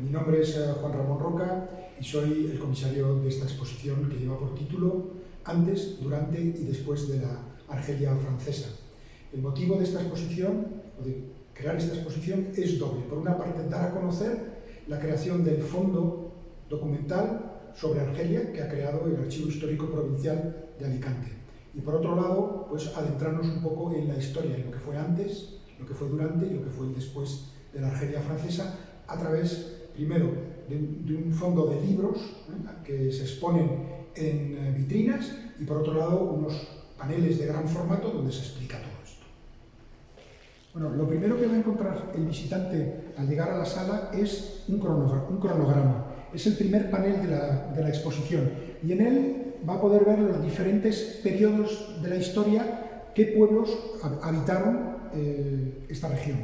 Mi nombre es Juan Ramón Roca y soy el comisario de esta exposición que lleva por título Antes, durante y después de la Argelia francesa. El motivo de esta exposición, o de crear esta exposición, es doble. Por una parte, dar a conocer la creación del Fondo Documental sobre Argelia que ha creado el Archivo Histórico Provincial de Alicante. Y por otro lado, pues adentrarnos un poco en la historia, en lo que fue antes, lo que fue durante y lo que fue el después de la Argelia francesa, a través, primero, de un fondo de libros que se exponen en vitrinas y, por otro lado, unos paneles de gran formato donde se explica todo esto. Bueno, lo primero que va a encontrar el visitante al llegar a la sala es un cronograma. Es el primer panel de la exposición y en él va a poder ver los diferentes periodos de la historia, qué pueblos habitaron esta región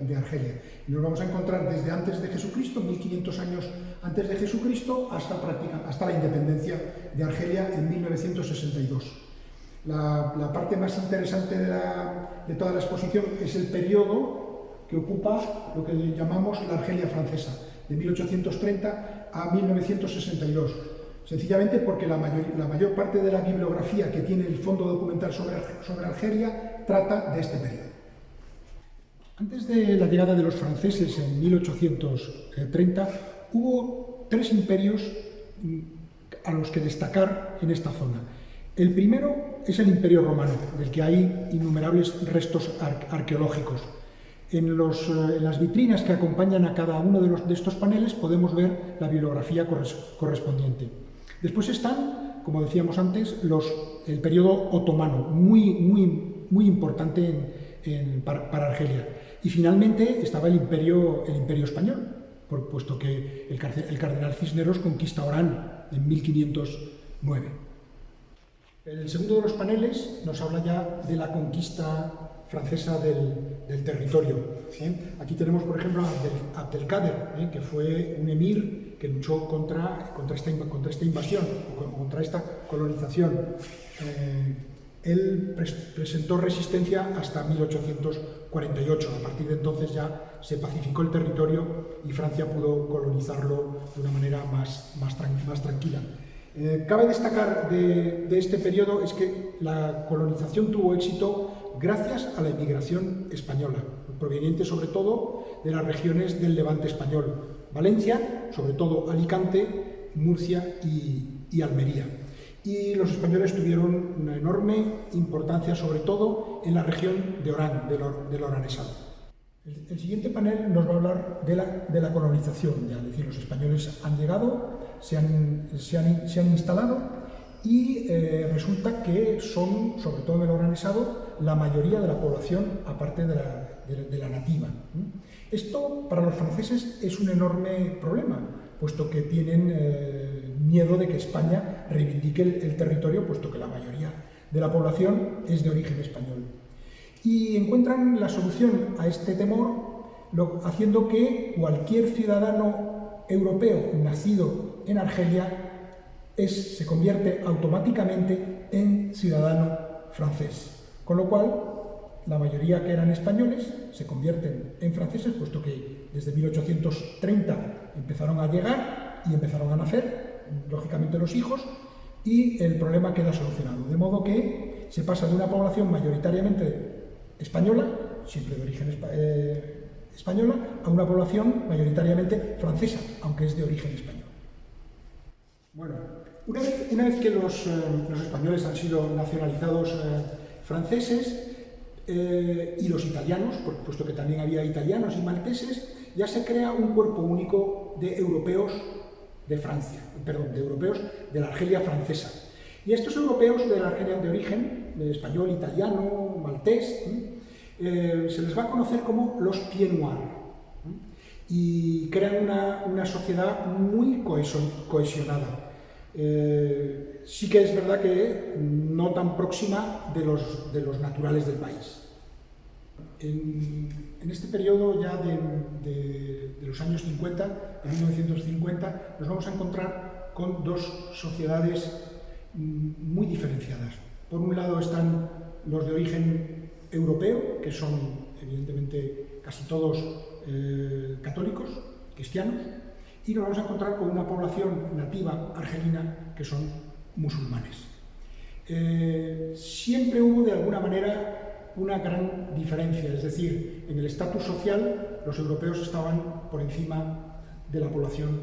de Argelia. Y nos vamos a encontrar desde antes de Jesucristo, 1500 años antes de Jesucristo, hasta la independencia de Argelia en 1962. La parte más interesante de toda la exposición es el periodo que ocupa lo que llamamos la Argelia francesa, de 1830 a 1962. Sencillamente porque la mayor parte de la bibliografía que tiene el Fondo Documental sobre Argelia trata de este periodo. Antes de la llegada de los franceses en 1830, hubo tres imperios a los que destacar en esta zona. El primero es el Imperio Romano, del que hay innumerables restos arqueológicos. En las vitrinas que acompañan a cada uno de estos paneles podemos ver la bibliografía correspondiente. Después están, como decíamos antes, el periodo otomano, muy importante para Argelia. Y finalmente estaba el imperio español, puesto que el cardenal Cisneros conquista Orán en 1509. El segundo de los paneles nos habla ya de la conquista francesa del territorio. Aquí tenemos, por ejemplo, a Abdelkader, que fue un emir que luchó contra esta invasión, contra esta colonización. Él presentó resistencia hasta 1848. A partir de entonces ya se pacificó el territorio y Francia pudo colonizarlo de una manera más tranquila. Cabe destacar de este periodo es que la colonización tuvo éxito gracias a la inmigración española, proveniente sobre todo de las regiones del Levante español, Valencia, sobre todo Alicante, Murcia y Almería. Y los españoles tuvieron una enorme importancia, sobre todo en la región de Orán, del Oranesado. El siguiente panel nos va a hablar de la colonización, es decir, los españoles han llegado, se han instalado y resulta que son, sobre todo en el Oranesado, la mayoría de la población, aparte de la nativa. Esto para los franceses es un enorme problema, puesto que tienen miedo de que España reivindique el territorio, puesto que la mayoría de la población es de origen español. Y encuentran la solución a este temor haciendo que cualquier ciudadano europeo nacido en Argelia se convierte automáticamente en ciudadano francés. Con lo cual, la mayoría que eran españoles se convierten en franceses, puesto que desde 1830 empezaron a llegar y empezaron a nacer, lógicamente, los hijos, y el problema queda solucionado. De modo que se pasa de una población mayoritariamente española, siempre de origen española, a una población mayoritariamente francesa, aunque es de origen español. Bueno, una vez que los españoles han sido nacionalizados franceses y los italianos, puesto que también había italianos y malteses, ya se crea un cuerpo único de europeos de Francia, de europeos de la Argelia francesa. Y estos europeos de la Argelia de origen, de español, italiano, maltés, se les va a conocer como los Pieds Noirs, y crean una sociedad muy cohesionada. Sí que es verdad que no tan próxima de los naturales del país. En este periodo ya de los años 50, de 1950, nos vamos a encontrar con dos sociedades muy diferenciadas. Por un lado están los de origen europeo, que son evidentemente casi todos católicos, cristianos, y nos vamos a encontrar con una población nativa argelina que son musulmanes. Siempre hubo de alguna manera una gran diferencia, es decir, en el estatus social los europeos estaban por encima de la población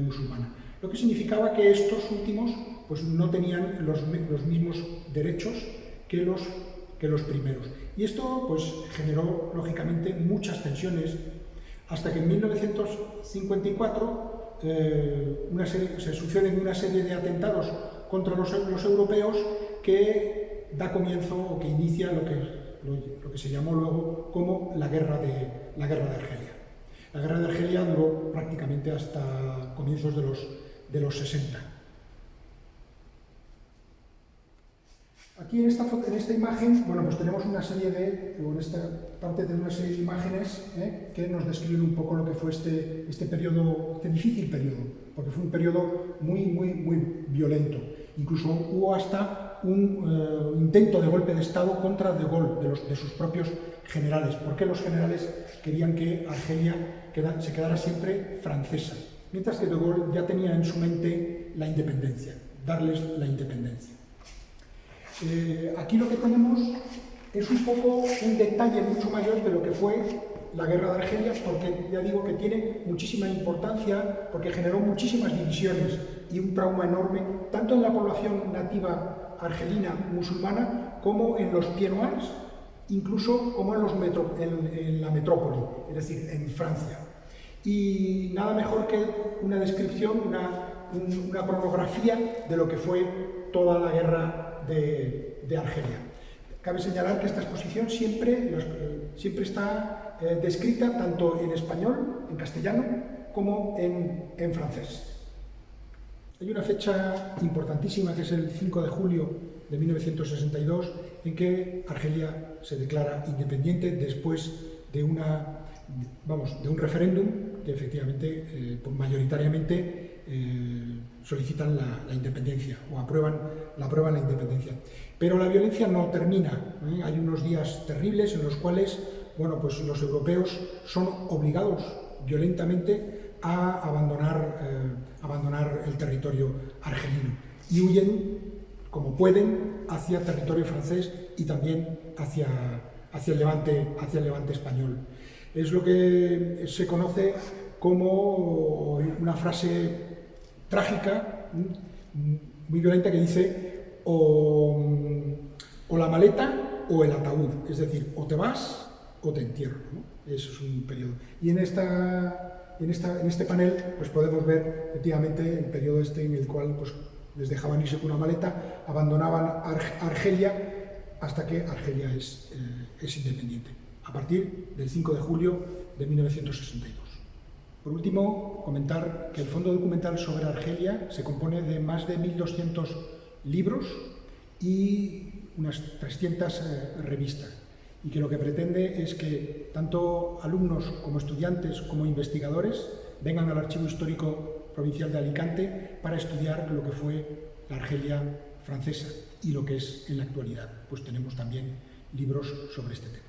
musulmana, lo que significaba que estos últimos pues, no tenían los mismos derechos que los primeros. Y esto pues, generó lógicamente muchas tensiones, hasta que en 1954 se suceden una serie de atentados contra los europeos que da comienzo o que inicia lo que se llamó luego como la guerra de Argelia. La guerra de Argelia duró prácticamente hasta comienzos de los 60. Aquí en esta imagen, bueno, pues tenemos una serie de, o en esta parte de una serie de imágenes que nos describen un poco lo que fue este periodo, este difícil periodo, porque fue un periodo muy violento. Incluso hubo hasta un intento de golpe de Estado contra De Gaulle, de sus propios generales, porque los generales querían que Argelia se quedara siempre francesa, mientras que De Gaulle ya tenía en su mente la independencia, darles la independencia. Aquí lo que tenemos es un poco un detalle mucho mayor de lo que fue la guerra de Argelia, porque ya digo que tiene muchísima importancia, porque generó muchísimas divisiones y un trauma enorme, tanto en la población nativa argelina musulmana como en los Pieds Noirs, incluso como en la metrópoli, es decir, en Francia. Y nada mejor que una descripción, una pornografía de lo que fue toda la guerra de Argelia. Cabe señalar que esta exposición siempre está descrita tanto en español, en castellano, como en francés. Hay una fecha importantísima que es el 5 de julio de 1962 en que Argelia se declara independiente después de un referéndum que efectivamente mayoritariamente solicitan la independencia o aprueban la independencia. Pero la violencia no termina. Hay unos días terribles en los cuales pues los europeos son obligados violentamente a abandonar el territorio argelino y huyen como pueden hacia territorio francés y también hacia el levante español. Es lo que se conoce como una frase trágica, muy violenta, que dice o la maleta o el ataúd, es decir, o te vas o te entierro, ¿no? Eso es un periodo. Y en este panel pues podemos ver efectivamente el periodo en el cual pues, les dejaban irse con una maleta, abandonaban Argelia hasta que Argelia es independiente, a partir del 5 de julio de 1962. Por último, comentar que el Fondo Documental sobre Argelia se compone de más de 1.200 libros y unas 300 revistas, y que lo que pretende es que tanto alumnos como estudiantes como investigadores vengan al Archivo Histórico Provincial de Alicante para estudiar lo que fue la Argelia francesa y lo que es en la actualidad. Pues tenemos también libros sobre este tema.